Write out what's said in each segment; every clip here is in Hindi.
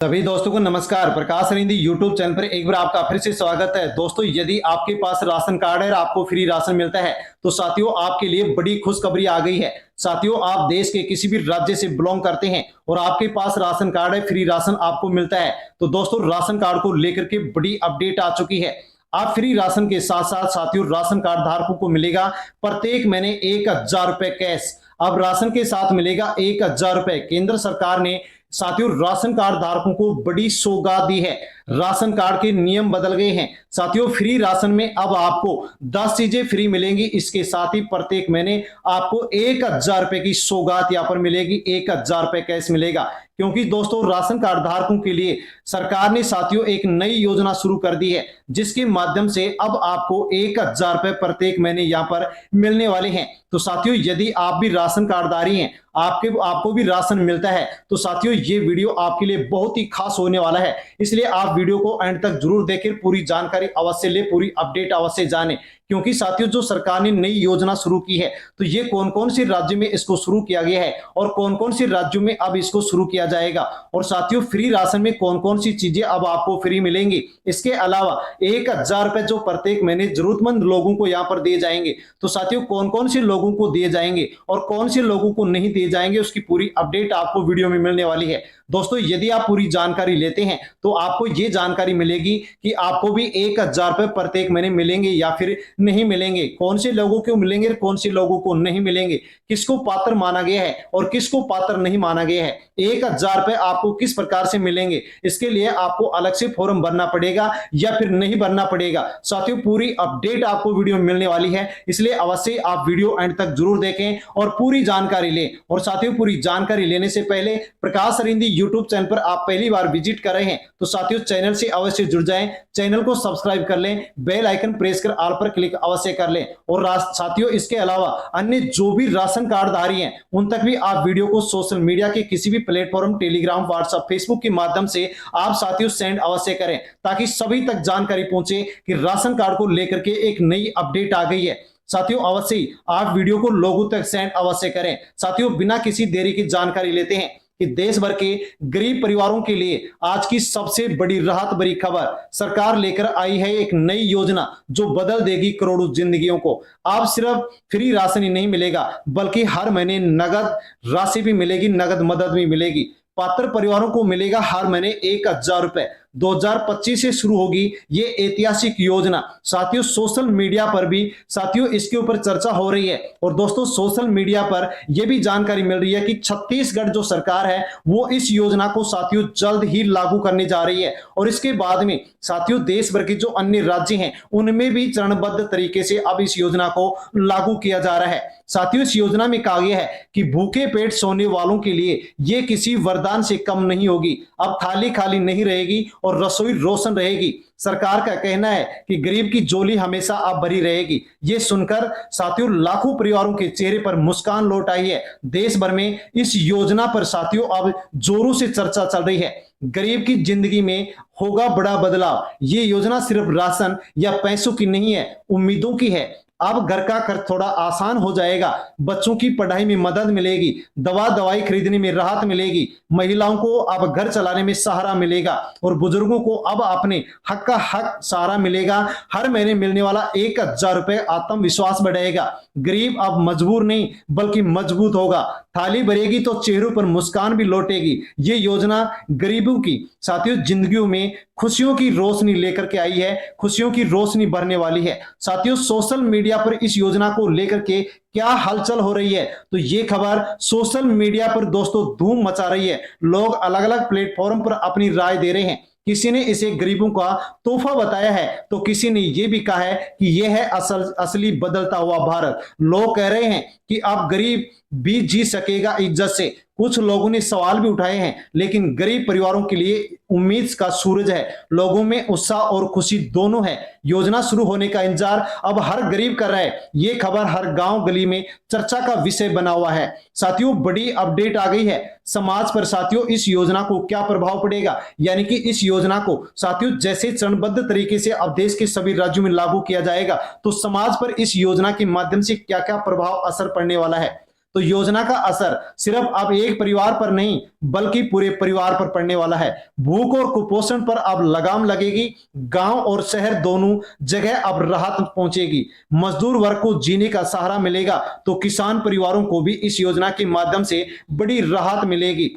सभी दोस्तों को नमस्कार। प्रकाश रिंदी यूट्यूब चैनल पर एक बार आपका फिर से स्वागत है। दोस्तों, यदि आपके पास राशन कार्ड है और आपको फ्री राशन मिलता है तो साथियों आपके लिए बड़ी खुशखबरी आ गई है। साथियों, आप देश के किसी भी राज्य से बिलोंग करते हैं और आपके पास राशन कार्ड है, फ्री राशन आपको मिलता है, तो दोस्तों राशन कार्ड को लेकर के बड़ी अपडेट आ चुकी है। आप फ्री राशन के साथ साथ साथियों राशन कार्ड धारकों को मिलेगा प्रत्येक महीने 1,000 रुपए कैश। अब राशन के साथ मिलेगा 1,000 रुपए। केंद्र सरकार ने साथियों राशन कार्ड धारकों को बड़ी सौगात दी है। राशन कार्ड के नियम बदल गए हैं। साथियों, फ्री राशन में अब आपको 10 चीजें फ्री मिलेंगी। इसके साथ ही प्रत्येक महीने आपको 1,000 रुपए की सौगात यहाँ पर मिलेगी, 1,000 रुपए कैश मिलेगा। क्योंकि दोस्तों राशन कार्ड धारकों के लिए सरकार ने साथियों एक नई योजना शुरू कर दी है, जिसके माध्यम से अब आपको 1,000 रुपए प्रत्येक महीने यहाँ पर मिलने वाले हैं। तो साथियों, यदि आप भी राशन कार्डधारी हैं, आपको भी राशन मिलता है, तो साथियों ये वीडियो आपके लिए बहुत ही खास होने वाला है। इसलिए आप वीडियो को एंड तक जरूर देखें, पूरी जानकारी अवश्य ले, पूरी अपडेट अवश्य जाने। क्योंकि साथियों जो सरकार ने नई योजना शुरू की है, तो ये कौन कौन से राज्य में इसको शुरू किया गया है और कौन कौन से राज्यों में अब इसको शुरू किया जाएगा, और साथियों फ्री राशन में कौन कौन सी चीजें अब आपको फ्री मिलेंगी। इसके अलावा 1,000 रुपए जो प्रत्येक महीने जरूरतमंद लोगों को यहाँ पर दिए जाएंगे, तो साथियों कौन कौन से लोगों को दिए जाएंगे और कौन से लोगों को नहीं दिए जाएंगे, उसकी पूरी अपडेट आपको वीडियो में मिलने वाली है। दोस्तों, यदि आप पूरी जानकारी लेते हैं तो आपको ये जानकारी मिलेगी कि आपको भी 1,000 रुपए प्रत्येक महीने मिलेंगे या फिर नहीं मिलेंगे, कौन से लोगों को मिलेंगे और कौन से लोगों को नहीं मिलेंगे, किसको पात्र माना गया है और किसको पात्र नहीं माना गया है, 1,000 रुपए आपको किस प्रकार से मिलेंगे, इसके लिए आपको अलग से फॉर्म भरना पड़ेगा या फिर नहीं भरना पड़ेगा। साथियों पूरी अपडेट आपको वीडियो में मिलने वाली है, इसलिए अवश्य आप वीडियो एंड तक जरूर देखें और पूरी जानकारी लें। और साथियों पूरी जानकारी लेने से पहले प्रकाश रिंदी यूट्यूब चैनल पर आप पहली बार विजिट कर रहे हैं तो साथियों चैनल से अवश्य जुड़ जाएं, चैनल को सब्सक्राइब कर लें, बेल आइकन प्रेस कर ऑल पर क्लिक अवश्य कर लें। और साथियों इसके अलावा अन्य जो भी राशन कार्डधारी हैं उन तक भी आप वीडियो को सोशल मीडिया के किसी भी प्लेटफॉर्म, टेलीग्राम, व्हाट्सएप, फेसबुक के माध्यम से आप साथियों सेंड अवश्य करें, ताकि सभी तक जानकारी पहुंचे कि राशन कार्ड को लेकर के एक नई अपडेट आ गई है। साथियों अवश्य आप वीडियो को लोगों तक सेंड अवश्य करें। साथियों बिना किसी देरी की जानकारी लेते हैं कि देश भर के गरीब परिवारों के लिए आज की सबसे बड़ी राहत भरी खबर सरकार लेकर आई है, एक नई योजना जो बदल देगी करोड़ों जिंदगियों को। अब सिर्फ फ्री राशन ही नहीं मिलेगा, बल्कि हर महीने नगद राशि भी मिलेगी, नगद मदद भी मिलेगी। पात्र परिवारों को मिलेगा हर महीने 1,000 रुपए। 2025 से शुरू होगी ये ऐतिहासिक योजना। साथियों सोशल मीडिया पर भी साथियों इसके ऊपर चर्चा हो रही है, और दोस्तों सोशल मीडिया पर यह भी जानकारी मिल रही है कि छत्तीसगढ़ जो सरकार है वो इस योजना को साथियों जल्द ही लागू करने जा रही है, और इसके बाद में साथियों देश भर के जो अन्य राज्य हैं उनमें भी चरणबद्ध तरीके से अब इस योजना को लागू किया जा रहा है। साथियों इस योजना में कहा गया है कि भूखे पेट सोने वालों के लिए यह किसी वरदान से कम नहीं होगी। अब थाली खाली नहीं रहेगी और रसोई रोशन रहेगी। सरकार का कहना है कि गरीब की झोली हमेशा अब भरी रहेगी। ये सुनकर साथियों लाखों परिवारों के चेहरे पर मुस्कान लौट आई है। देश भर में इस योजना पर साथियों अब जोरों से चर्चा चल रही है। गरीब की जिंदगी में होगा बड़ा बदलाव। ये योजना सिर्फ राशन या पैसों की नहीं है, उम्मीदों की है। अब घर का खर्च थोड़ा आसान हो जाएगा, बच्चों की पढ़ाई में मदद मिलेगी, दवाई खरीदने में राहत मिलेगी, महिलाओं को अब घर चलाने में सहारा मिलेगा, और बुजुर्गों को अब अपने हक का हक सहारा मिलेगा। हर महीने मिलने वाला 1,000 रुपए आत्मविश्वास बढ़ाएगा। गरीब अब मजबूर नहीं बल्कि मजबूत होगा। थाली भरेगी तो चेहरों पर मुस्कान भी लौटेगी। ये योजना गरीबों की साथियों जिंदगियों में खुशियों की रोशनी लेकर के आई है, खुशियों की रोशनी भरने वाली है। साथियों सोशल मीडिया पर इस योजना को लेकर के क्या हलचल हो रही है, तो ये खबर सोशल मीडिया पर दोस्तों धूम मचा रही है। लोग अलग अलग प्लेटफॉर्म पर अपनी राय दे रहे हैं। किसी ने इसे गरीबों का तोहफा बताया है, तो किसी ने यह भी कहा है कि यह है असली बदलता हुआ भारत। लोग कह रहे हैं कि अब गरीब भी जी सकेगा इज्जत से। कुछ लोगों ने सवाल भी उठाए हैं, लेकिन गरीब परिवारों के लिए उम्मीद का सूरज है। लोगों में उत्साह और खुशी दोनों है। योजना शुरू होने का इंतजार अब हर गरीब कर रहा है। ये खबर हर गांव गली में चर्चा का विषय बना हुआ है। साथियों बड़ी अपडेट आ गई है। समाज पर साथियों इस योजना को क्या प्रभाव पड़ेगा, यानी कि इस योजना को साथियों जैसे चरणबद्ध तरीके से अब देश के सभी राज्यों में लागू किया जाएगा, तो समाज पर इस योजना के माध्यम से क्या क्या प्रभाव असर पड़ने वाला है। तो योजना का असर सिर्फ अब एक परिवार पर नहीं बल्कि पूरे परिवार पर पड़ने वाला है। भूख और कुपोषण पर अब लगाम लगेगी। गांव और शहर दोनों जगह अब राहत पहुंचेगी। मजदूर वर्ग को जीने का सहारा मिलेगा तो किसान परिवारों को भी इस योजना के माध्यम से बड़ी राहत मिलेगी।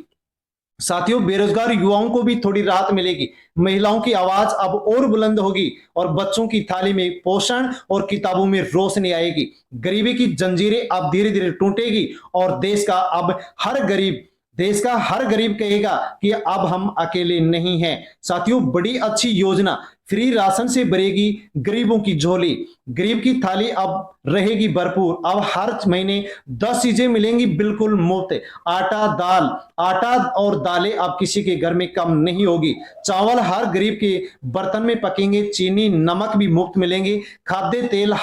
साथियों, बेरोजगार युवाओं को भी थोड़ी राहत मिलेगी। महिलाओं की आवाज अब और बुलंद होगी और बच्चों की थाली में पोषण और किताबों में रोशनी आएगी। गरीबी की जंजीरें अब धीरे धीरे टूटेगी और देश का हर गरीब कहेगा कि अब हम अकेले नहीं हैं। साथियों, बड़ी अच्छी योजना फ्री राशन से भरेगी गरीबों की झोली। गरीब की थाली अब रहेगी भरपूर। अब हर महीने 10 चीजें मिलेंगी बिल्कुल मुफ्त। आटा और दालें अब किसी के घर में कम नहीं होगी। चावल हर गरीब के बर्तन में पकेंगे। चीनी नमक भी मुफ्त मिलेंगे। खाद्य तेल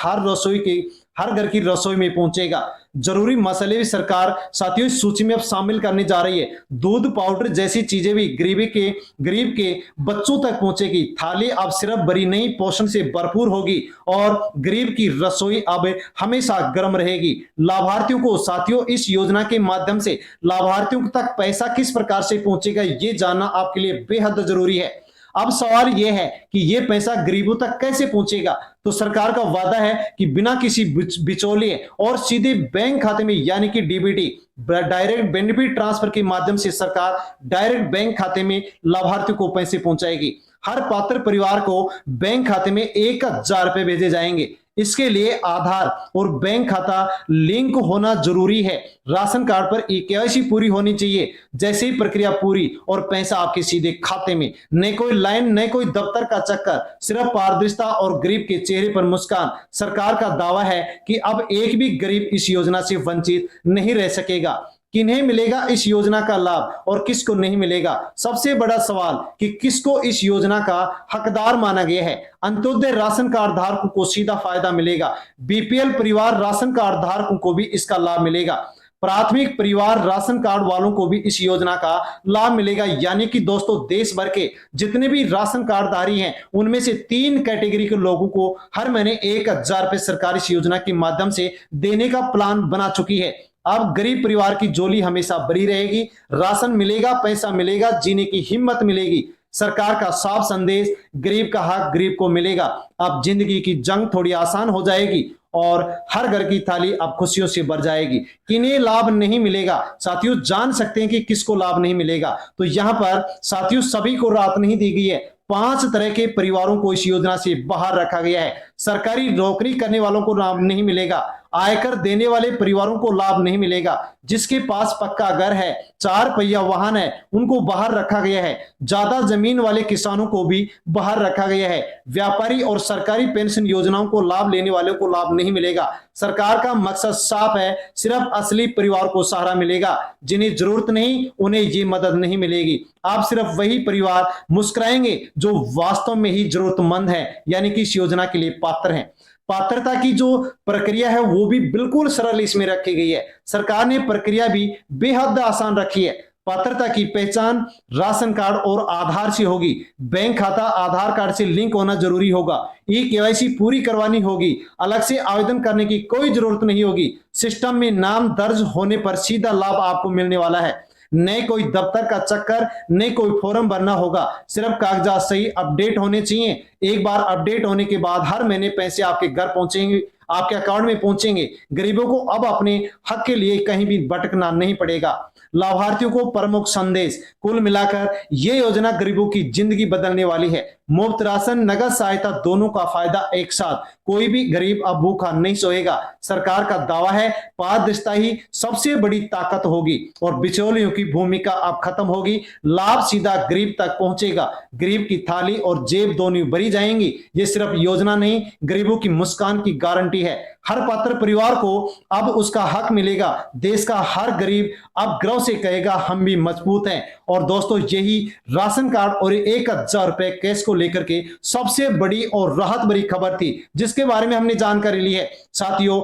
हर घर की रसोई में पहुंचेगा। जरूरी मसाले भी सरकार साथियों इस सूची में अब शामिल करने जा रही है। दूध पाउडर जैसी चीजें भी गरीब के बच्चों तक पहुंचेगी। थाली अब सिर्फ भरी नहीं पोषण से भरपूर होगी और गरीब की रसोई अब हमेशा गर्म रहेगी। लाभार्थियों को साथियों इस योजना के माध्यम से लाभार्थियों तक पैसा किस प्रकार से पहुंचेगा ये जानना आपके लिए बेहद जरूरी है। अब सवाल यह है कि यह पैसा गरीबों तक कैसे पहुंचेगा। तो सरकार का वादा है कि बिना किसी बिचौलिए और सीधे बैंक खाते में यानी कि डीबीटी डायरेक्ट बेनिफिट ट्रांसफर के माध्यम से सरकार डायरेक्ट बैंक खाते में लाभार्थियों को पैसे पहुंचाएगी। हर पात्र परिवार को बैंक खाते में 1000 रुपए भेजे जाएंगे। इसके लिए आधार और बैंक खाता लिंक होना जरूरी है। राशन कार्ड पर केवाईसी पूरी होनी चाहिए। जैसे ही प्रक्रिया पूरी और पैसा आपके सीधे खाते में, न कोई लाइन न कोई दफ्तर का चक्कर, सिर्फ पारदर्शिता और गरीब के चेहरे पर मुस्कान। सरकार का दावा है कि अब एक भी गरीब इस योजना से वंचित नहीं रह सकेगा। किन्हें मिलेगा इस योजना का लाभ और किसको नहीं मिलेगा। सबसे बड़ा सवाल कि किसको इस योजना का हकदार माना गया है। अंत्योदय राशन कार्ड धारकों को सीधा फायदा मिलेगा। बीपीएल परिवार राशन कार्ड धारकों को भी इसका लाभ मिलेगा। प्राथमिक परिवार राशन कार्ड वालों को भी इस योजना का लाभ मिलेगा। यानी कि दोस्तों देश भर के जितने भी राशन कार्डधारी हैं उनमें से 3 कैटेगरी के लोगों को हर महीने 1000 रुपए सरकार इस योजना के माध्यम से देने का प्लान बना चुकी है। अब गरीब परिवार की झोली हमेशा भरी रहेगी। राशन मिलेगा, पैसा मिलेगा, जीने की हिम्मत मिलेगी। सरकार का साफ संदेश, गरीब का हक गरीब को मिलेगा। अब जिंदगी की जंग थोड़ी आसान हो जाएगी और हर घर की थाली अब खुशियों से भर जाएगी। किन्हें लाभ नहीं मिलेगा साथियों, जान सकते हैं कि किसको लाभ नहीं मिलेगा। तो यहाँ पर साथियों सभी को राहत नहीं दी गई है। 5 तरह के परिवारों को इस योजना से बाहर रखा गया है। सरकारी नौकरी करने वालों को लाभ नहीं मिलेगा। आयकर देने वाले परिवारों को लाभ नहीं मिलेगा। जिसके पास पक्का घर है, 4 पहिया वाहन है, उनको बाहर रखा गया है। ज्यादा जमीन वाले किसानों को भी बाहर रखा गया है। व्यापारी और सरकारी पेंशन योजनाओं को लाभ लेने वालों को लाभ नहीं मिलेगा। सरकार का मकसद साफ है, सिर्फ असली परिवार को सहारा मिलेगा। जिन्हें जरूरत नहीं उन्हें ये मदद नहीं मिलेगी। आप सिर्फ वही परिवार मुस्कुराएंगे जो वास्तव में ही जरूरतमंद है, यानी कि इस योजना के लिए पात्र हैं। पात्रता की जो प्रक्रिया है वो भी बिल्कुल सरल इसमें रखी गई है। सरकार ने प्रक्रिया भी बेहद आसान रखी है। पात्रता की पहचान राशन कार्ड और आधार से होगी। बैंक खाता आधार कार्ड से लिंक होना जरूरी होगा। केवाईसी पूरी करवानी होगी। अलग से आवेदन करने की कोई जरूरत नहीं होगी। सिस्टम में नाम दर्ज होने पर सीधा लाभ आपको मिलने वाला है। न कोई दफ्तर का चक्कर, न कोई फॉर्म भरना होगा। सिर्फ कागजात सही अपडेट होने चाहिए। एक बार अपडेट होने के बाद हर महीने पैसे आपके घर पहुंचेंगे, आपके अकाउंट में पहुंचेंगे। गरीबों को अब अपने हक के लिए कहीं भी भटकना नहीं पड़ेगा। लाभार्थियों को प्रमुख संदेश, कुल मिलाकर यह योजना गरीबों की जिंदगी बदलने वाली है। मुफ्त राशन, नगद सहायता दोनों का फायदा एक साथ। कोई भी गरीब अब भूखा नहीं सोएगा। सरकार का दावा है पारदर्शिता ही सबसे बड़ी ताकत होगी और बिचौलियों की भूमिका अब खत्म होगी। लाभ सीधा गरीब तक पहुंचेगा। गरीब की थाली और जेब दोनों भरी जाएंगी। ये सिर्फ योजना नहीं, गरीबों की मुस्कान की गारंटी है। हर पात्र परिवार को अब उसका हक मिलेगा। देश का हर गरीब अब गर्व से कहेगा हम भी मजबूत हैं। और दोस्तों यही राशन कार्ड और 1000 रुपए कैश को लेकर के सबसे बड़ी और राहत भरी खबर थी, जिसके बारे में हमने जानकारी ली है। साथियों,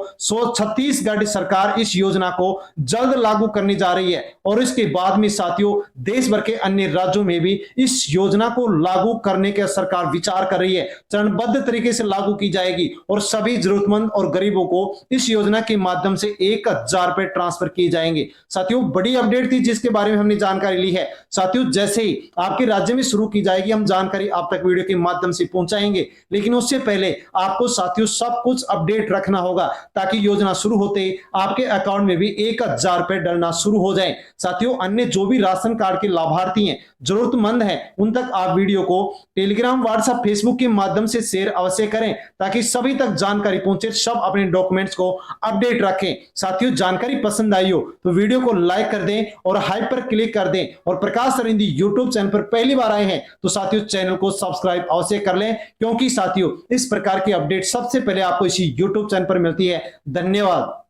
छत्तीसगढ़ सरकार इस योजना को जल्द लागू करने जा रही है और इसके बाद में साथियों देश भर के अन्य राज्यों में भी इस योजना को लागू करने के सरकार विचार कर रही है। चरणबद्ध तरीके से लागू की जाएगी और सभी जरूरतमंद और गरीबों को इस योजना के माध्यम से 1,000 रुपए ट्रांसफर किए जाएंगे। साथियों, बड़ी अपडेट थी जिसके बारे में हमने जानकारी ली है। साथियों, जैसे ही आपके राज्य में शुरू की जाएगी हम जानकारी आप तक वीडियो के माध्यम से पहुंचाएंगे, लेकिन उससे पहले आपको साथियों सब कुछ अपडेट रखना होगा ताकि योजना शुरू होते ही आपके अकाउंट में भी 1,000 रुपए डलना शुरू हो जाए। साथियों, अन्य जो भी राशन कार्ड के लाभार्थी हैं, जरूरतमंद हैं, उन तक आप वीडियो को टेलीग्राम, व्हाट्सएप, फेसबुक के माध्यम से शेयर अवश्य करें ताकि सभी तक जानकारी पहुंचे, सब अपने डॉक्यूमेंट्स को अपडेट रखें। साथियों, जानकारी पसंद आई हो तो वीडियो को लाइक कर दें और हाइप पर क्लिक कर दें और प्रकाश सरिंदी यूट्यूब चैनल पर पहली बार आए हैं तो साथियों चैनल को सब्सक्राइब अवश्य कर लें, क्योंकि साथियों इस प्रकार की अपडेट सबसे पहले आपको इसी यूट्यूब चैनल पर मिलती है। धन्यवाद।